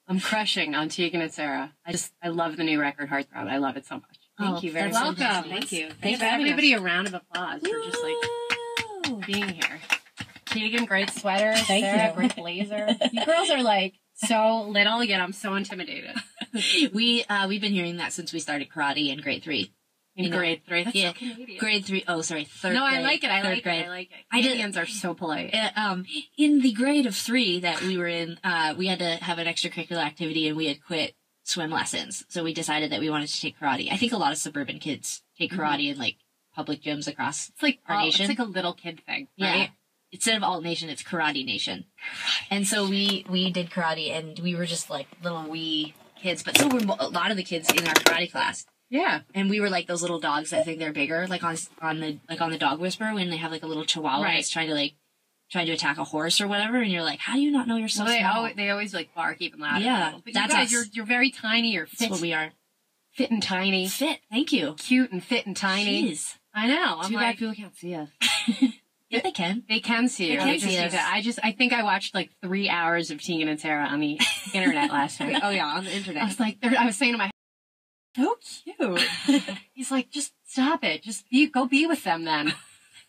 I'm crushing on Tegan and Sara. I love the new record, Heartthrob. I love it so much. Thank you very much. Welcome. Thank you. Thanks for everybody a round of applause for just like being here. Tegan, great sweater. Sara, great blazer. You girls are like so little, yet I'm so intimidated. We've been hearing that since we started karate in grade 3. In grade 3? That's yeah, so Canadian. grade 3. Oh, sorry, third grade. No, I like it. I like grade. it. I like it. Canadians are so polite. In the grade of 3 that we were in, we had to have an extracurricular activity, and we had quit swim lessons. So we decided that we wanted to take karate. I think a lot of suburban kids take karate in like public gyms across our nation. It's like a little kid thing, right? Yeah. Instead of Alt Nation, it's Karate Nation. And so we did karate, and we were just like little wee kids, but so were a lot of the kids in our karate class. Yeah. And we were like those little dogs that think they're bigger, like on the Dog Whisperer when they have like a little chihuahua that's trying to attack a horse or whatever, and you're like, how do you not know you're so small? They always like bark even louder. Yeah, but that's you guys, us. you're very tiny. You're fit. That's what we are. Fit and tiny. Fit. Thank you. Cute and fit and tiny. Jeez. I know. I'm Too like, bad people can't see us. Yeah, they can. They can see you. They can see us. I think I watched like 3 hours of Tegan and Sara on the internet last night. Oh yeah, on the internet. I was like, I was saying to my so cute. He's like, just stop it. Just go be with them then.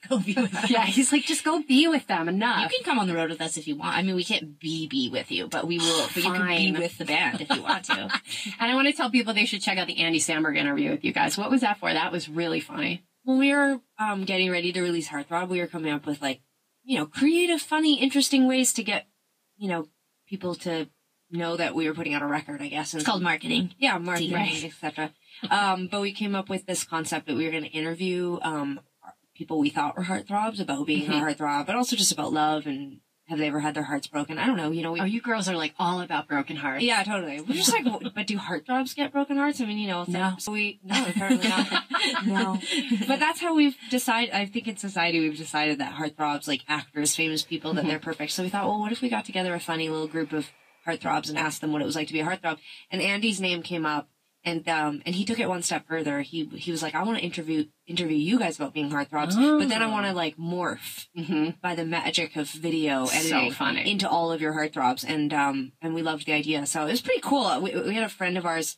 Go be with them. Yeah, he's like, just go be with them. Enough. You can come on the road with us if you want. I mean, we can't be with you, but we will. But you can be with the band if you want to. And I want to tell people they should check out the Andy Samberg interview with you guys. What was that for? That was really funny. When we were getting ready to release Heartthrob, we were coming up with like, creative, funny, interesting ways to get, people to know that we were putting out a record, I guess. And it's called marketing. Yeah, marketing, etc. But we came up with this concept that we were going to interview people we thought were heartthrobs about being a heartthrob, but also just about love and have they ever had their hearts broken? I don't know. You girls are like all about broken hearts. Yeah, totally. We're just like, but do heartthrobs get broken hearts? I mean, no. So no, apparently not. No. But that's how we've decided. I think in society we've decided that heartthrobs, like actors, famous people, that they're perfect. So we thought, well, what if we got together a funny little group of heartthrobs and asked them what it was like to be a heartthrob? And Andy's name came up. And he took it one step further. He was like, I want to interview you guys about being heartthrobs, but then I want to like morph by the magic of video editing into all of your heartthrobs. And we loved the idea. So it was pretty cool. We had a friend of ours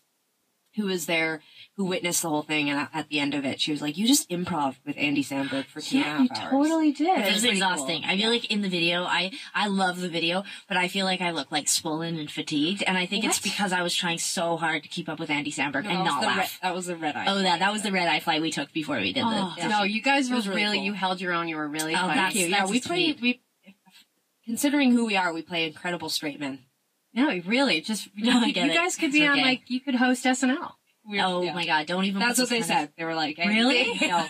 who was there, who witnessed the whole thing, and at the end of it, she was like, you just improv with Andy Samberg for 2.5 hours. You totally did. It was exhausting. Cool. I feel like in the video, I love the video, but I feel like I look like swollen and fatigued, and I think it's because I was trying so hard to keep up with Andy Samberg and not laugh. That was the red eye. Oh, that was the red eye flight we took before we did the No, you guys were really cool. You held your own. You were really fun. Thank you. Yeah, considering who we are, we play incredible straight men. No, really, you guys could be on, like, you could host SNL. My God, don't even. That's what they said. They were like, really? No.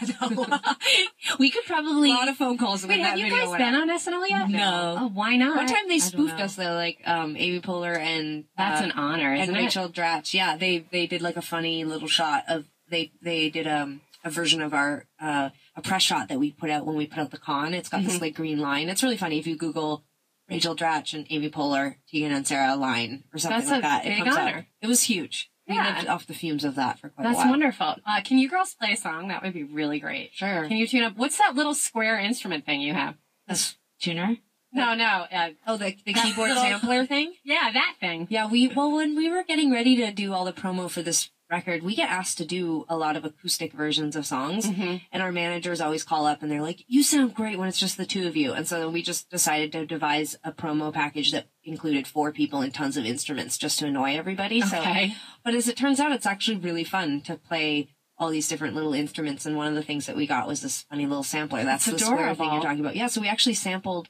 We could probably. A lot of phone calls. Wait, have you guys been on SNL yet? No. Oh, why not? One time they spoofed us though, like Amy Poehler and that's an honor, isn't and Rachel Dratch. Yeah, they did like a funny little shot of they did a version of our a press shot that we put out when we put out the con. It's got this like green line. It's really funny if you Google Rachel Dratch and Amy Poehler, Tegan and Sara line or something like that. It comes honor. Out. It was huge. We lived off the fumes of that for quite a while. That's wonderful. Can you girls play a song? That would be really great. Sure. Can you tune up? What's that little square instrument thing you have? A tuner? No. The keyboard sampler thing? Yeah, that thing. Yeah, when we were getting ready to do all the promo for this record, we get asked to do a lot of acoustic versions of songs, and our managers always call up and they're like, you sound great when it's just the two of you. And so then we just decided to devise a promo package that included 4 people and tons of instruments just to annoy everybody. Okay. But as it turns out, it's actually really fun to play all these different little instruments, and one of the things that we got was this funny little sampler. That's the square thing you're talking about. Yeah, so we actually sampled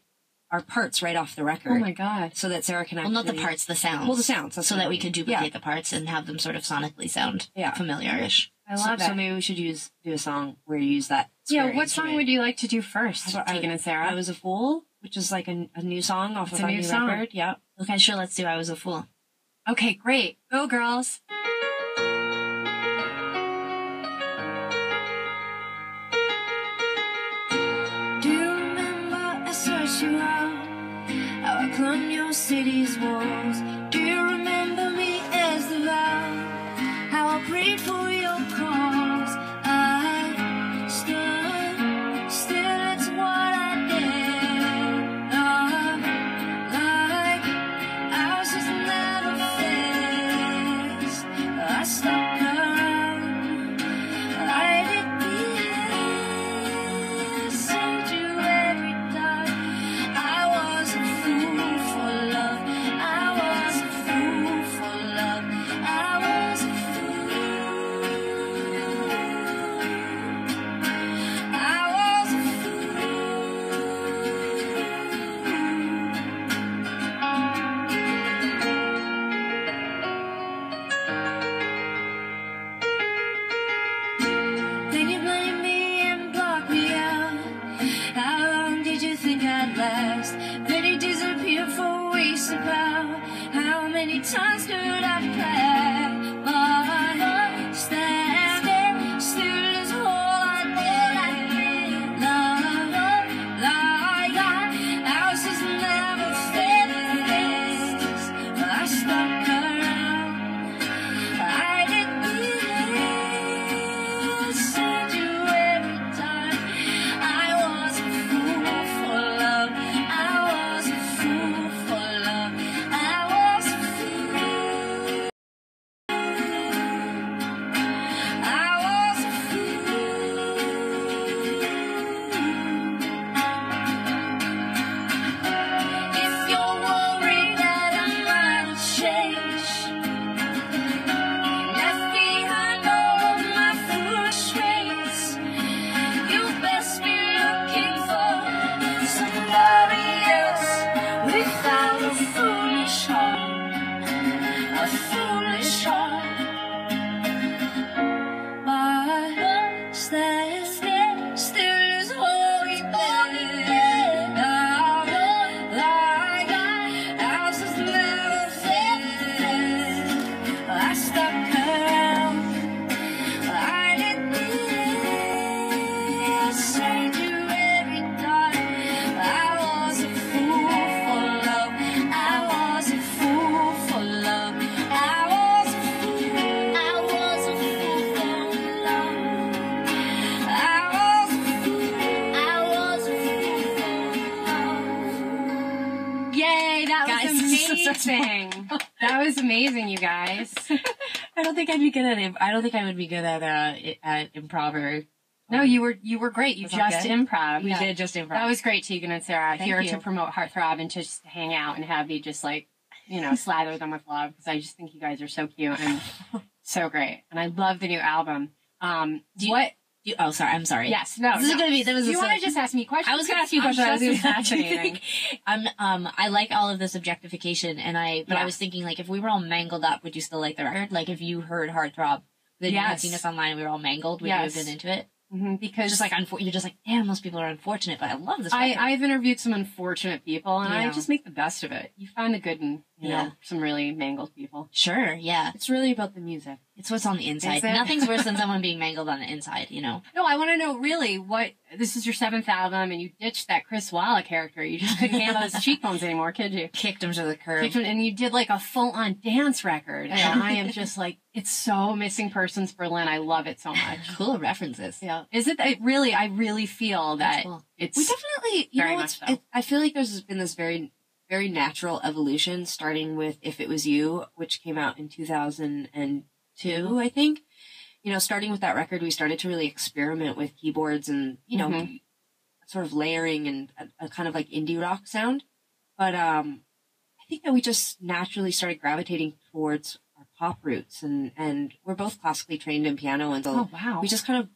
our parts right off the record. Oh my God. So that Sara can actually... Well, not the parts, the sounds. Well, the sounds. So that we could duplicate the parts and have them sort of sonically sound familiar-ish. I love it. So maybe we should do a song where you use that square what song would you like to do first, Tegan and Sara? I Was a Fool, which is like a new song off of our new record. Yeah. Okay, sure, let's do I Was a Fool. Okay, great. Go, girls. You out, how I climbed your city's walls. Do you remember me as the vow, how I prayed for your cause? I stood still, it's what I did. Like I was just never fair. many times could I pray? My heart standing still is all I need. Like ours has never finished. I stuck around. I didn't see you every time. I was a fool for love. I was a fool for love. I was a fool. I was a fool. If you're worried that I might have changed, left behind all of my foolish ways, you best be looking for somebody else. We found a foolish heart, a foolish heart. My heart stands still is holy there. Like ours has never faded. I stuck around. I didn't say you every time. I was a fool for love. I was a fool for love. I was a fool. I was a fool for love. I was a fool. I was a fool for love. Yay, that Guys, was this is so amazing. That was amazing, you guys. I don't think I'd be good at it. I don't think I would be good at improv or. No, you were great. You Was that just good? improv. We did just improv. That was great, Tegan and Sara, Thank here you. to promote Heartthrob and to just hang out and have you just like, slather them with love, because I just think you guys are so cute and so great. And I love the new album. Oh, sorry. I'm sorry. Yes, no. This is gonna be. Do you want to just ask me questions? I was gonna ask you a question. I was Just gonna fascinating. I like all of this objectification, but Yeah. I was thinking, like, if we were all mangled up, would you still like the record? Like, if you heard Heartthrob, then you had Yes. seen us online, and we were all mangled, would you have Yes. been into it? Because Just like you're just like, damn, most people are unfortunate, but I love this record. I've interviewed some unfortunate people, and I Yeah. just make the best of it. You find the good in, Yeah. some really mangled people. Sure, yeah. It's really about the music. It's what's on the inside. Is it? Nothing's worse than someone being mangled on the inside, you know? No, I want to know really this is your 7th album, and you ditched that Chris Walla character. You just couldn't handle his cheekbones anymore, could you? Kicked him to the curb. And you did like a full-on dance record. And I am just like, it's so Missing Persons Berlin. I love it so much. Cool references. Yeah. Is it really, I really feel that Cool. it's We definitely, very much so. I feel like there's been this very, very natural evolution, starting with If It Was You, which came out in 2002, I think. Starting with that record, we started to really experiment with keyboards and, sort of layering and a kind of like indie rock sound. But I think that we just naturally started gravitating towards our pop roots, and we're both classically trained in piano, and so Oh, wow. we just kind of,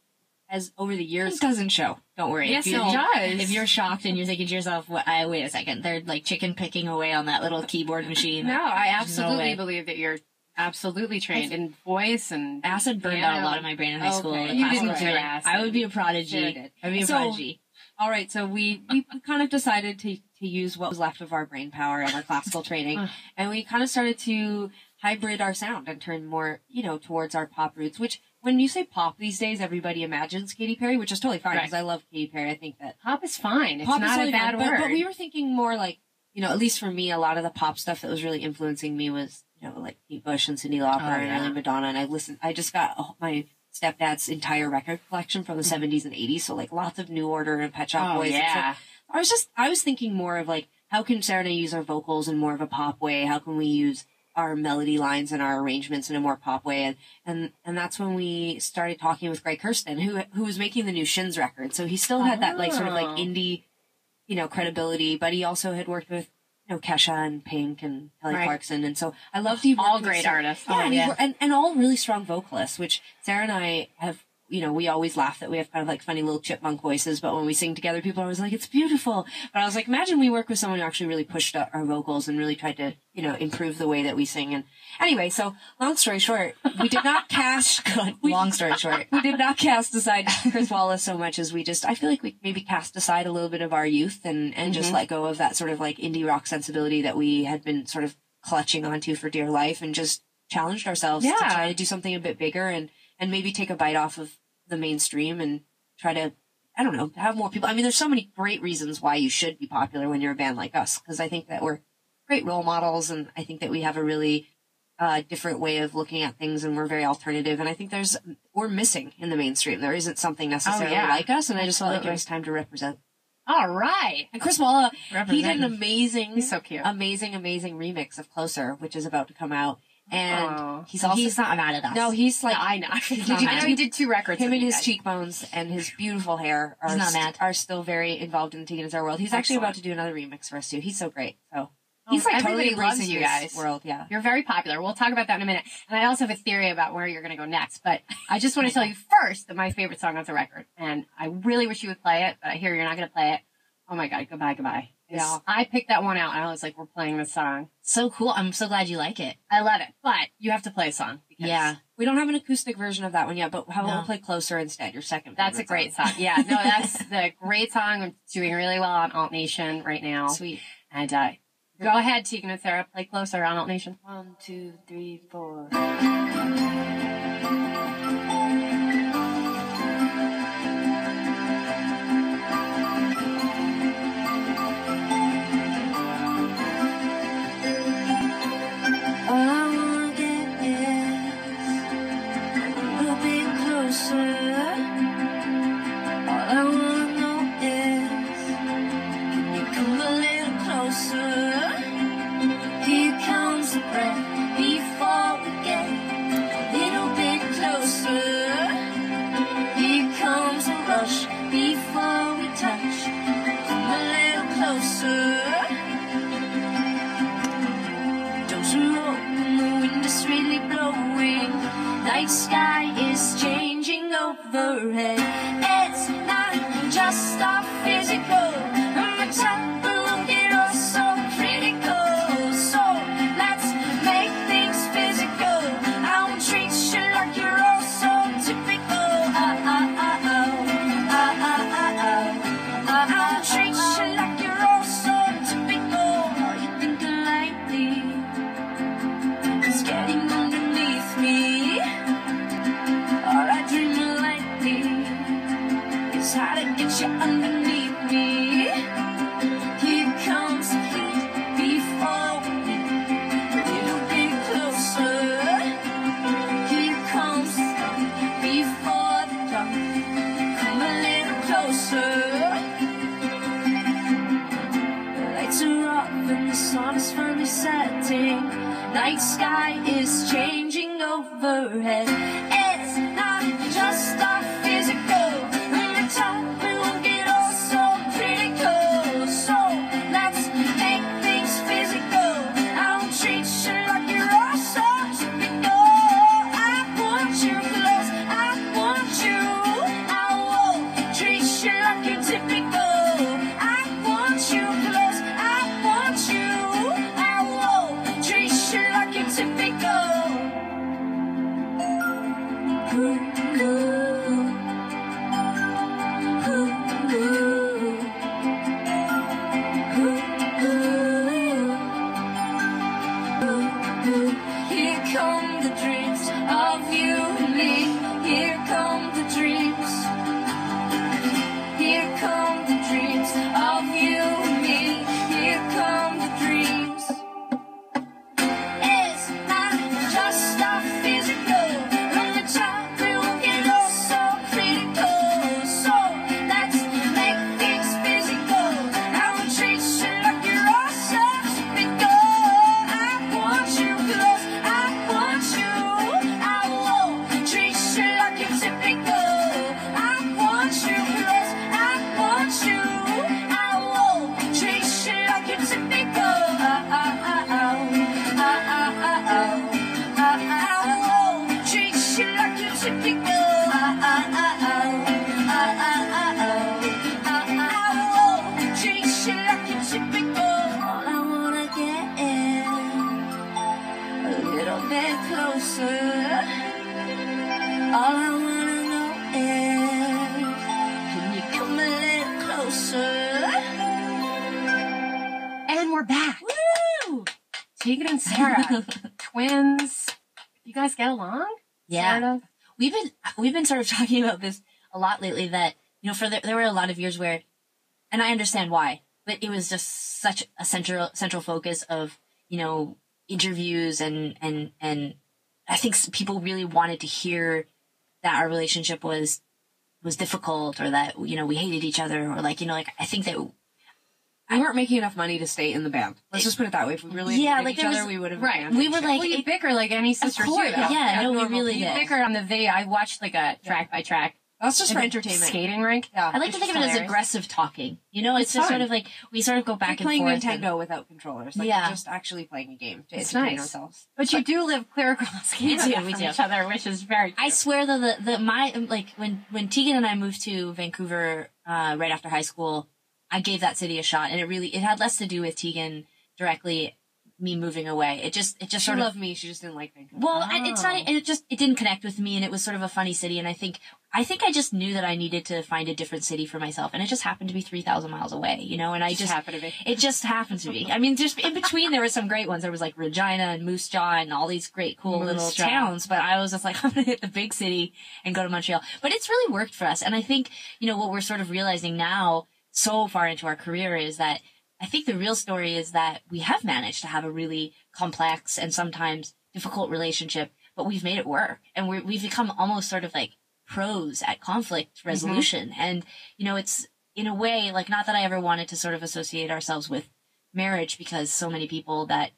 as over the years, it doesn't show. Don't worry. Yes, If you- it does. If you're shocked and you're thinking to yourself, wait a second, they're like chicken picking away on that little keyboard machine. No, I There's no absolutely way. believe that you're absolutely trained in voice and Acid burned piano. out a lot of my brain in high school. Okay. The You classical didn't do training. acid. I would be a prodigy. Sure did. I'd be a So- prodigy. All right, so we kind of decided to use what was left of our brain power and our classical training, and we kind of started to hybrid our sound and turn more, towards our pop roots, which when you say pop these days, everybody imagines Katy Perry, which is totally fine Right. because I love Katy Perry. I think that pop is fine. It's pop is not totally a bad fine, word. But we were thinking more like, at least for me, a lot of the pop stuff that was really influencing me was, like Kate Bush and Cyndi Lauper and yeah. early Madonna. And I just got my stepdad's entire record collection from the 70s and 80s. So like lots of New Order and Pet Shop Oh, Boys. yeah. And so I was thinking more of like, how can Sara and I use our vocals in more of a pop way? How can we use our melody lines and our arrangements in a more pop way? And that's when we started talking with Greg Kirsten, who was making the new Shins record. So he still had that like sort of like indie, credibility, but he also had worked with, Kesha and Pink and Kelly Right. Clarkson. And so I loved he worked All with great Sarah. artists. Yeah, Oh, and, yeah. and all really strong vocalists, which Sara and I have, we always laugh that we have kind of like funny little chipmunk voices, but when we sing together, people are always like, it's beautiful. But I was like, imagine we work with someone who actually really pushed up our vocals and really tried to, improve the way that we sing. And anyway, so long story short, we did not cast, long story short, we did not cast aside Chris Wallace so much as I feel like we maybe cast aside a little bit of our youth and just let go of that sort of like indie rock sensibility that we had been sort of clutching onto for dear life, and just challenged ourselves to try to do something a bit bigger and maybe take a bite off of the mainstream and try to, I don't know, have more people. I mean, there's so many great reasons why you should be popular when you're a band like us, because I think that we're great role models, and I think that we have a really different way of looking at things, and we're very alternative. And I think we're missing in the mainstream. There isn't something necessarily like us, and I just felt like it was time to represent. All right. And Chris Walla, he did an amazing, he's so cute, amazing remix of Closer, which is about to come out. And he's not mad at us. No, he's like, no, I know. I know he did 2 records. Him and his cheekbones and his beautiful hair are still very involved in the Tegan and Sara world. He's actually about to do another remix for us too. He's so great. So he's like totally loves you guys. World, yeah. You're very popular. We'll talk about that in a minute. And I also have a theory about where you're going to go next. But I just want to tell you first that my favorite song on the record, and I really wish you would play it, but I hear you're not going to play it. Oh my God, Goodbye, Goodbye. Yeah. I picked that one out and I was like, we're playing this song. So cool. I'm so glad you like it. I love it. But you have to play a song. Yeah. We don't have an acoustic version of that one yet, but how about we'll play Closer instead, your second That's a great song. Yeah. No, that's the great song. It's doing really well on Alt Nation right now. Sweet. And go ahead, Tegan and Sara, play Closer on Alt Nation. 1, 2, 3, 4. Night sky is changing overhead. It's not just our physical. On the top we'll get all so critical. So let's make things physical. I won't treat you like you're all so typical. I won't treat you like you're all so typical. All you think lightly is getting underneath me. All I dream lightly is how to get you underneath me. Here comes the heat before we meet. A little bit closer. Here comes the heat before the dark. Come a little closer. The lights are off and the sun is finally setting. Night sky is changing overhead. It's not just our physical. On the top we will get all so critical. So let's make things physical. I won't treat you like you're all so typical. I want you close. I want you. I won't treat you like you're typical. I want you close. I want you. I won't treat you like you're typical. Here come the dreams of you and me. Here come the dreams. Here come the dreams of you and me. Here come the dreams. It's not just our physical. On the top we will get all so critical. So let's make things physical. I won't treat you like you're all so typical. I want you close. I want you. I won't treat you like you're typical. I want you close. I want you. I won't treat you like you're typical. I won't treat you like you're typical. I won't treat you like you're typical. All I wanna get is a little bit closer. All I wanna know is, can you come a little closer? And we're back. Woo! Tegan and Sara, twins. You guys get along? Yeah. Sort of? We've been sort of talking about this a lot lately, that, you know, there were a lot of years where, and I understand why, but it was just such a central focus of, you know, interviews and I think people really wanted to hear that our relationship was difficult, or that, you know, we hated each other, or like, you know, like, I think that we weren't making enough money to stay in the band. Let's just put it that way. If we really hated each other, we would have. Right. We were like, well, you bicker like any sisters do. Yeah, no, we really You did. bickered on the video. I watched like a track by track. That's just for entertainment. Skating rink. Yeah. I like to think of it as aggressive talking. You know, it's just fun. sort of like, we sort of go back and playing forth. Nintendo without controllers. Like, Yeah. we're just actually playing a game to It's entertain nice. ourselves. But you do live clear across Canada we from do. each other, which is very cute. I swear though, when Tegan and I moved to Vancouver, right after high school, I gave that city a shot, and it had less to do with Tegan directly, me moving away. It just She sort of loved me. She just didn't like Vancouver. Well, and it's not. It didn't connect with me, and it was sort of a funny city. And I think I just knew that I needed to find a different city for myself, and it just happened to be 3,000 miles away, you know. And I just happened to be. It just happened to be. I mean, just in between, there were some great ones. There was like Regina and Moose Jaw and all these great, cool little towns. But I was just like, I'm gonna hit the big city and go to Montreal. But it's really worked for us, and I think, you know, what we're sort of realizing now, so far into our career, is that I think the real story is that we have managed to have a really complex and sometimes difficult relationship, but we've made it work, and we've become almost sort of like pros at conflict resolution. And, you know, it's in a way, like, not that I ever wanted to sort of associate ourselves with marriage, because so many people that,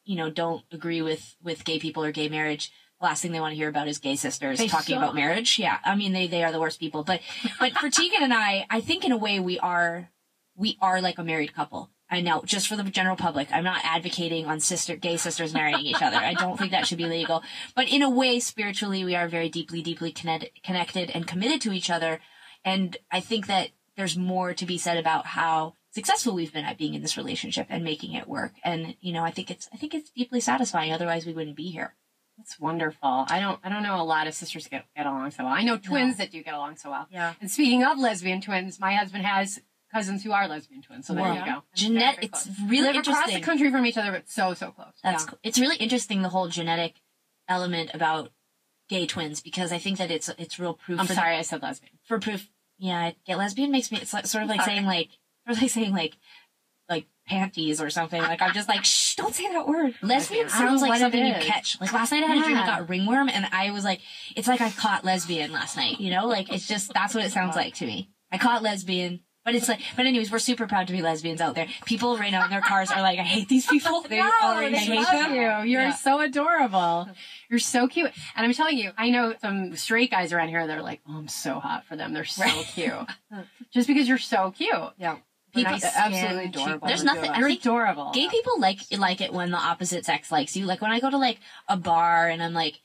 you know, don't agree with gay people or gay marriage, the last thing they want to hear about is gay sisters talking about marriage. Yeah. I mean, they are the worst people, but for Tegan and I think in a way we are like a married couple. I know, just for the general public, I'm not advocating on gay sisters marrying each other. I don't think that should be legal. But in a way, spiritually, we are very deeply, deeply connected and committed to each other. And I think that there's more to be said about how successful we've been at being in this relationship and making it work. And, you know, I think it's deeply satisfying. Otherwise, we wouldn't be here. That's wonderful. I don't know a lot of sisters get along so well. I know twins that do get along so well. Yeah. And speaking of lesbian twins, my husband has cousins who are lesbian twins. So there you go. Jeanette, it's really live across interesting. the country from each other, but so close. That's cool. It's really interesting, the whole genetic element about gay twins, because I think that it's real proof. I'm sorry, I said lesbian. For proof, yeah. Lesbian makes me. It's like, sort of like saying like panties or something. Like, I'm just like, shh, don't say that word. Lesbian sounds like something you catch. Like, last night I had a dream I got ringworm, and I was like, it's like I caught lesbian last night. You know, like, it's just, that's what it sounds like to me. I caught lesbian. But it's like, but anyways, we're super proud to be lesbians out there. People right now in their cars are like, I hate these people. They already hate them. You're so adorable. You're so cute. And I'm telling you, I know some straight guys around here that are like, oh, I'm so hot for them. They're so cute. Just because you're so cute. Yeah. People absolutely adorable. There's nothing. You're adorable. Gay people like it when the opposite sex likes you. Like, when I go to like a bar and I'm like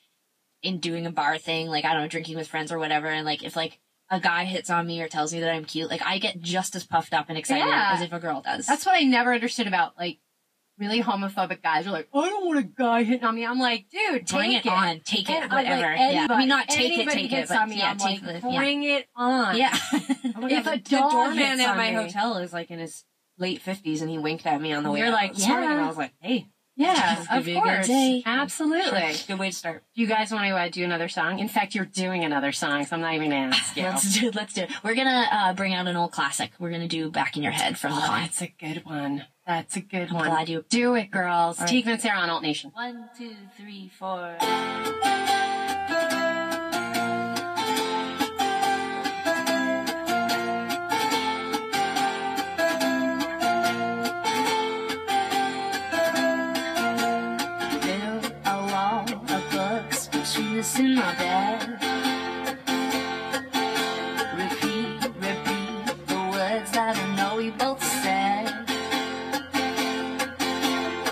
doing a bar thing, like, I don't know, drinking with friends or whatever, and like if like a guy hits on me or tells me that I'm cute, like, I get just as puffed up and excited as if a girl does. That's what I never understood about, like, really homophobic guys are like, I don't want a guy hitting on me. I'm like, dude, bring it on. Take it, and whatever. Yeah. I mean, not take it, but on me, yeah, I'm take like, it. bring it on. Yeah. If a the dog doorman hits at on my me, hotel is like in his late 50s, and he winked at me on the way. You're like, and I yeah. was like, hey. Yeah, of be a good course. day. Absolutely. Good way to start. Do you guys want to do another song? In fact, you're doing another song, so I'm not even going to ask you. Let's do it. We're gonna bring out an old classic. We're gonna do Back in Your Head from the Con. That's a good one. That's a good one. Glad you do it, girls. Right. Tegan and Sara on Alt Nation. 1, 2, 3, 4. In my bed, repeat the words that I know we both said.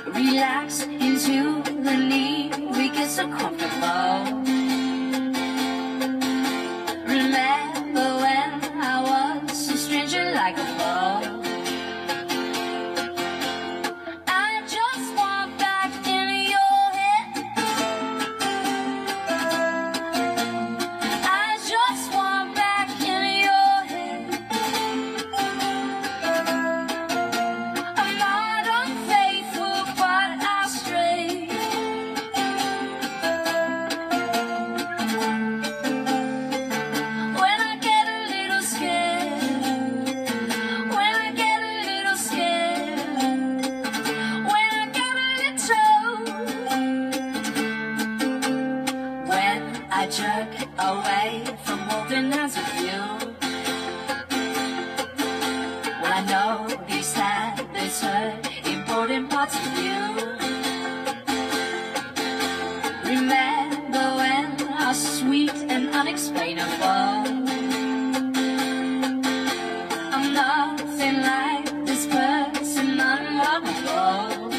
Relax into the need, we get so comfortable. Remember when I was a stranger like a foe. I just want back in your head. I just want back in your head. I'm not unfaithful, but I I jerk away from holding hands with you. Well, I know these habits hurt important parts of you. Remember when how sweet and unexplainable. I'm nothing like this person, unlovable.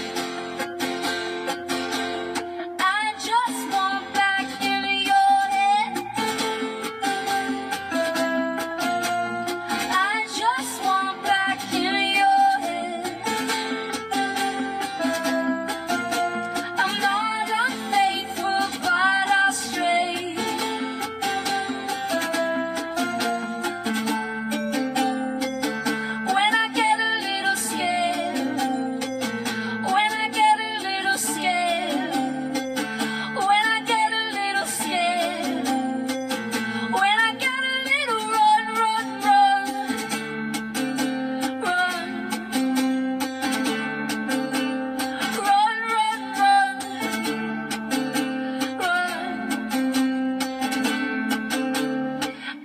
I just want back in your head. I just want back in your head. I'm not unfaithful, but I'll stray. When I get a little scared, when I get a little scared, when I get a little scared, when I get a little run,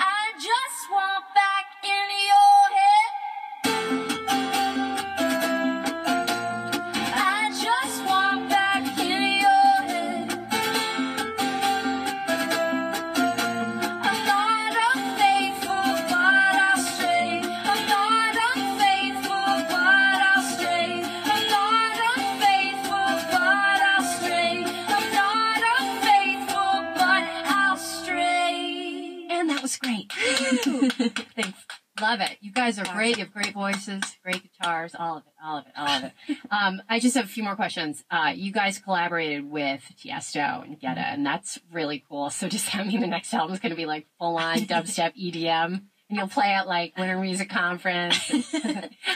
I just want back in your head. I just want back in your head. I'm not unfaithful, but I'll stray. I'm not unfaithful, but I'll stray. I'm not unfaithful, but I'll stray. I'm not unfaithful, but I'll stray. And that was great. Thanks. Love it. You guys are great. You have great voices, great guitars, all of it, all of it, all of it. I just have a few more questions. You guys collaborated with Tiesto and Guetta, and that's really cool. So does that mean the next album is going to be like full-on dubstep EDM? And you'll play at like Winter Music Conference,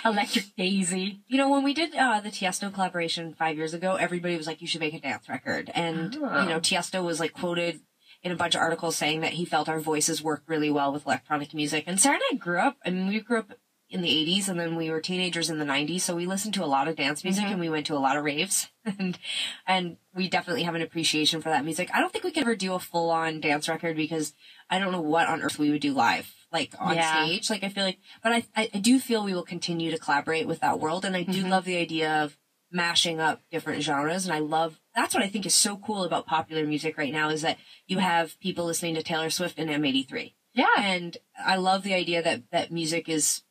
Electric Daisy. You know, when we did the Tiesto collaboration 5 years ago, everybody was like, you should make a dance record. And, you know, Tiesto was like quoted in a bunch of articles saying that he felt our voices worked really well with electronic music. And Sarah and I grew up, I mean, we grew up in the 80s and then we were teenagers in the 90s. So we listened to a lot of dance music and we went to a lot of raves and we definitely have an appreciation for that music. I don't think we could ever do a full on dance record because I don't know what on earth we would do live, like on stage. Like I feel like, but I do feel we will continue to collaborate with that world. And I do love the idea of mashing up different genres. And I love, that's what I think is so cool about popular music right now is that you have people listening to Taylor Swift and M83. Yeah. And I love the idea that music is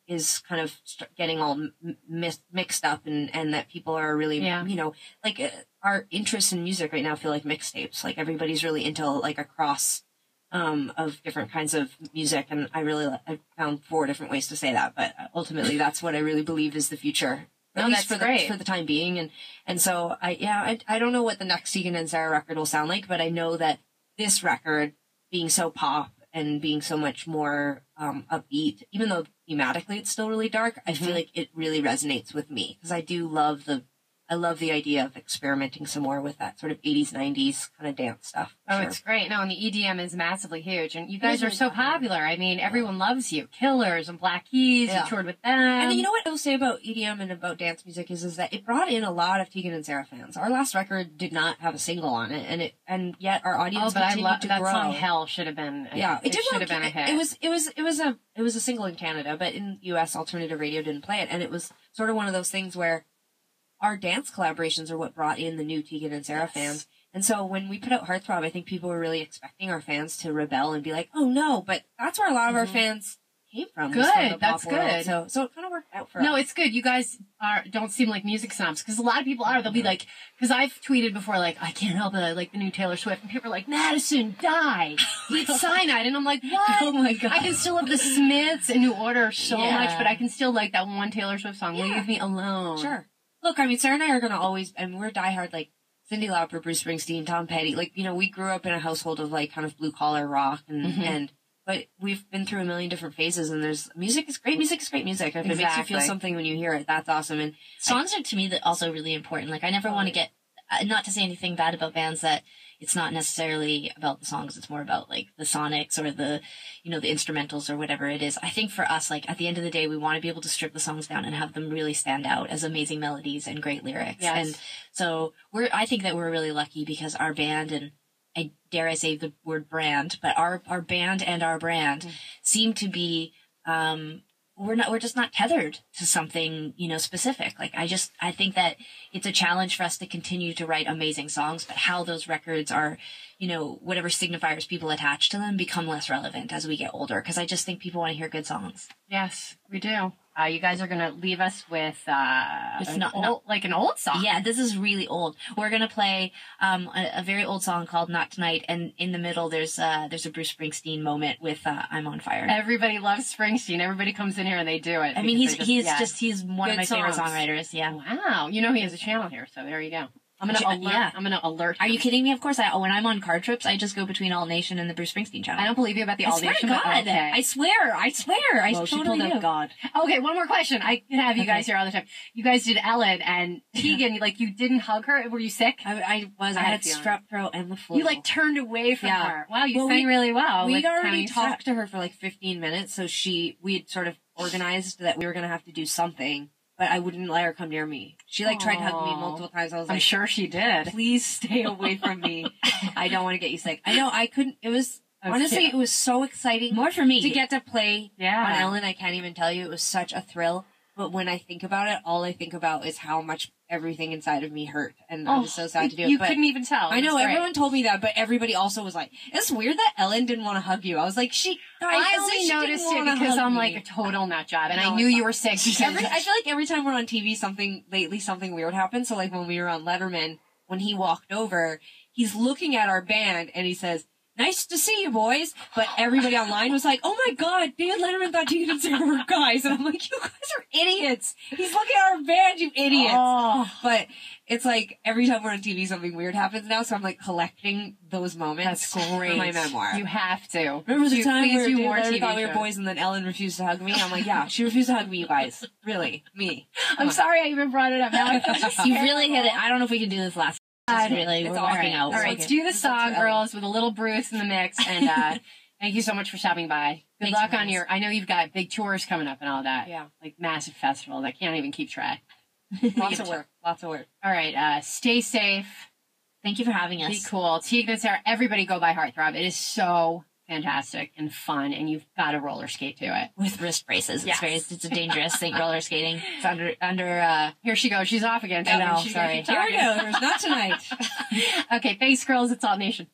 kind of getting all mixed up and that people are really, you know, like our interests in music right now feel like mixtapes. Like everybody's really into like a cross of different kinds of music. And I found 4 different ways to say that, but ultimately that's what I really believe is the future. At least that's great. For the time being. And so I don't know what the next Tegan and Sara record will sound like, but I know that this record being so pop and being so much more upbeat, even though thematically it's still really dark, I feel like it really resonates with me because I love the idea of experimenting some more with that sort of 80s, 90s kind of dance stuff. Oh, it's great. No, and the EDM is massively huge. And you guys are so popular. I mean, everyone loves you. Killers and Black Keys, you toured with them. And you know what I will say about EDM and about dance music is that it brought in a lot of Tegan and Sara fans. Our last record did not have a single on it, and yet our audience continued to grow. That song "Hell" should have been. It should have been a hit. It was a single in Canada, but in U.S. alternative radio didn't play it, and it was sort of one of those things where our dance collaborations are what brought in the new Tegan and Sara fans. And so when we put out Heartthrob, I think people were really expecting our fans to rebel and be like, oh no, but that's where a lot of our fans came from. Good, that's good. So it kind of worked out for us. No, it's good. You guys don't seem like music snobs because a lot of people are. They'll be like, because I've tweeted before, like, I can't help it, I like the new Taylor Swift. And people are like, Madison, die. Eat cyanide. And I'm like, what? Oh my God. I can still love the Smiths and New Order so much, but I can still like that one Taylor Swift song, Leave Me Alone. Sure. Look, I mean, Sarah and I are going to always, and we're diehard, like, Cyndi Lauper, Bruce Springsteen, Tom Petty. Like, you know, we grew up in a household of, like, kind of blue-collar rock, but we've been through a million different phases, and music is great music. If it makes you feel something when you hear it, that's awesome. And songs are, to me, also really important. Like, I never want to get, not to say anything bad about bands that it's not necessarily about the songs. It's more about like the sonics or the, you know, the instrumentals or whatever it is. I think for us, like at the end of the day, we want to be able to strip the songs down and have them really stand out as amazing melodies and great lyrics. Yes. And so I think that we're really lucky because our band I dare I say the word brand, but our band and our brand seem to be, we're just not tethered to something, you know, specific. Like, I think that it's a challenge for us to continue to write amazing songs, but how those records are, you know, whatever signifiers people attach to them become less relevant as we get older. Cause I just think people want to hear good songs. Yes, we do. You guys are going to leave us with, an old song. Yeah, this is really old. We're going to play, a very old song called Not Tonight. And in the middle, there's a Bruce Springsteen moment with, I'm on Fire. Everybody loves Springsteen. Everybody comes in here and they do it. I mean, he's one of my favorite songwriters. Yeah. Wow. You know, he has a channel here. So there you go. I'm gonna alert him. Are you kidding me? Of course, when I'm on car trips, I just go between All Nation and the Bruce Springsteen channel. I don't believe you about the All Nation. God. Okay. I swear. I totally do. God. Okay, one more question. I can have you guys here all the time. You guys did Ellen and Tegan. Like, you didn't hug her. Were you sick? I had strep throat and the flu. You like turned away from her. Wow, you sang really well. We'd already talked to her for like 15 minutes, so we had sort of organized that we were gonna have to do something. But I wouldn't let her come near me. She like tried hugging me multiple times. I was like, I'm sure she did. Please stay away from me. I don't want to get you sick. I know I couldn't. It was honestly, it was so exciting. More for me to get to play on Ellen. I can't even tell you. It was such a thrill. But when I think about it, all I think about is how much everything inside of me hurt. And I was so sad to do it. You couldn't even tell. I know, everyone told me that, but everybody also was like, it's weird that Ellen didn't want to hug you. I was like, I only noticed it because I'm like a total nut job, and I knew you were sick. I feel like every time we're on TV, something weird happens. So like when we were on Letterman, when he walked over, he's looking at our band and he says, nice to see you, boys. But everybody online was like, oh my God, Dan Letterman thought Tegan and Sara were guys. And I'm like, you guys are idiots. He's looking at our band, you idiots. Oh. But it's like every time we're on TV, something weird happens now. So I'm like collecting those moments. That's great. For my memoir. You have to. Remember the time where Dan Letterman thought we were boys and then Ellen refused to hug me? I'm like, yeah, she refused to hug me, you guys. Really, me. I'm sorry I even brought it up. Now I feel you really hit it. I don't know if we can do this last. We're walking out. All right, let's do the song, girls, with a little Bruce in the mix. And thank you so much for stopping by. Good luck on I know you've got big tours coming up and all that. Yeah. Like massive festivals. I can't even keep track. Lots of work. All right, stay safe. Thank you for having us. Be cool. Tegan and Sara, everybody go buy Heartthrob. It is so fantastic and fun, and you've got to roller skate to it. With wrist braces. Yes. It's a dangerous thing, roller skating. It's under, here she goes. She's off again. I know, sorry. Here we go. There's not tonight. Okay, thanks, girls. It's All Nation.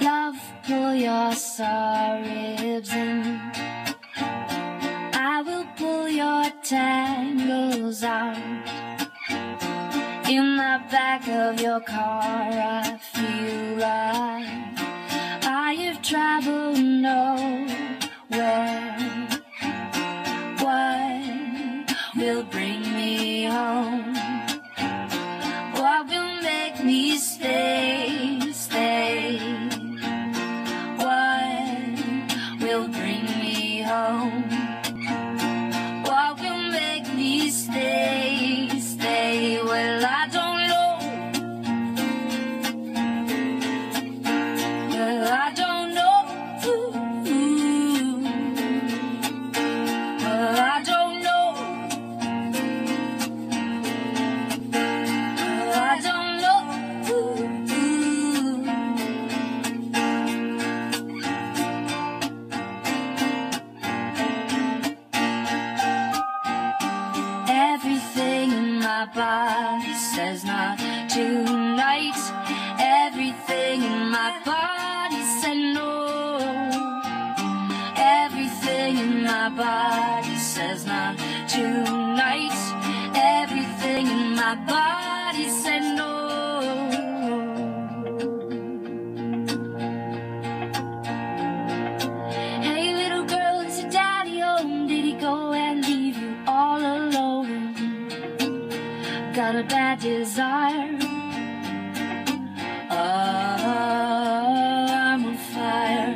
Love, pull your sore ribs in. I will pull your tangles out. In the back of your car, I feel like I have traveled nowhere. What will bring me home? What will make me stay, stay? What will bring me home? What will make me stay, stay? Well, I don't know. Well, I don't know. Well, I don't know. Well, I don't know. Everything in my body says not tonight. Everything in my body said no. Everything in my body says not tonight. Everything in my body said no. Hey little girl, is your daddy home? Did he go and leave you all alone? Got a bad desire. I'm on fire.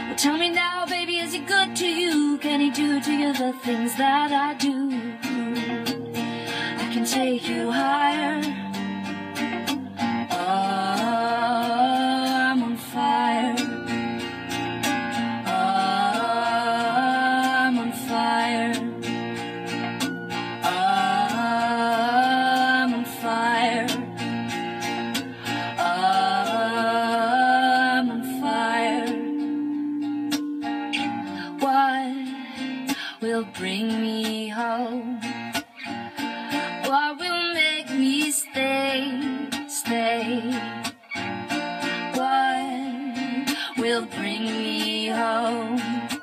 Well, tell me now, baby, is he good to you? Can he do to you the things that I do? I can take you higher. I'm on fire. will bring me home? What will make me stay, stay? What will bring me home?